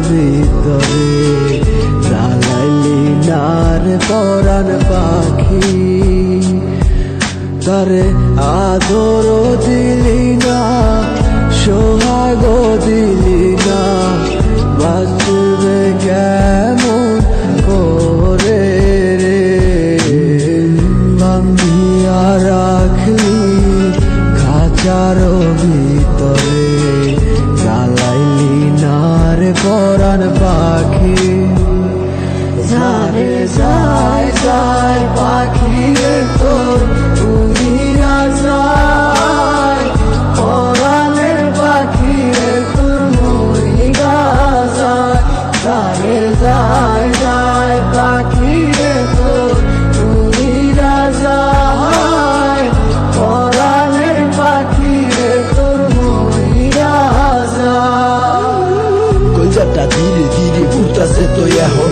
ভিতরে জ্বালাইলি নার পরাণ পাখি তারে আদর দিলি না সোহাগ দিলি না বাঁচবে কেমন করে রে বান্ধিয়া রাখলি খাঁচার ভিতরে জ্বালাইলি নার পরাণ পাখি যারে যায় যায় পাখি তোর উড়িয়া যায় পরাণের পাখি তোর মরিয়া যায় যারে যায় যায় পাখি তোর উড়িয়া যায় পরাণের পাখি তোর মরিয়া যায় কইজাটা ধীরে ধীরে ঘুরতাছে তো এখন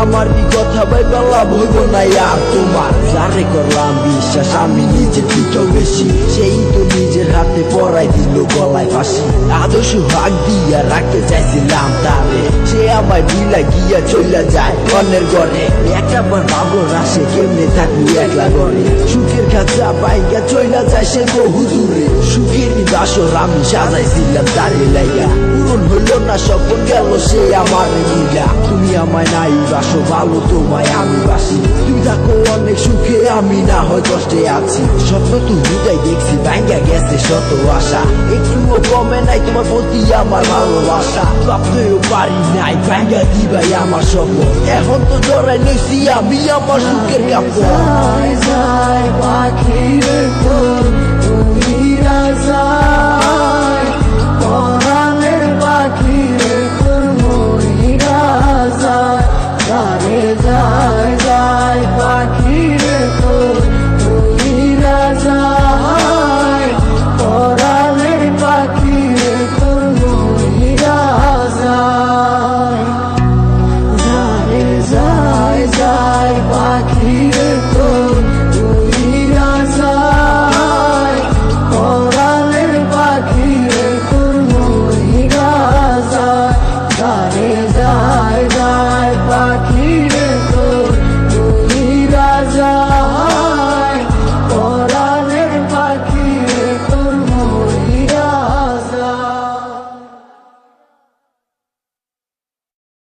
আমার কথা ভাইবা লাভ হইব না আর তোমার যারে করলাম বিশ্বাস আমি নিজের থেকেও বেশি সেই তো নিজের হাতে পরাই দিল গলায় ফাঁসি আদর্শ হাক দিয়া রাখতে চাইছিলাম তারে সে আমায় বিলা গিয়া চইলা যায় অন্যের ঘরে একটাবার ভাবর আসে কেমনে থাকবো একলা ঘরে সুখের খাঁচা পাইয়া চইলা যায় সে বহু দূরে সুখের বাসর আমি সাজাইছিলাম তারে লাইগা পূরণ হইল না স্বপ্ন গেল সে আমার মিলা তুমি আমায় নাই বাসো ভালো তোমায় আমি বাসি তুমি থাকো অনেক সুখে আমি না হয় কষ্টে আছি স্বপ্ন তো হৃদয় দেখছি ভাঙ্গা গেছে শত আশা একটুও কমে নাই তোমার প্রতি আমার ভালোবাসা ভাবতেও পারি নাই ভাঙ্গা দিবাই আমার স্বপ্ন এখন তো জড়াই লইছি আমি আমার সুখের কাপড় যায় যায় পাখি তোর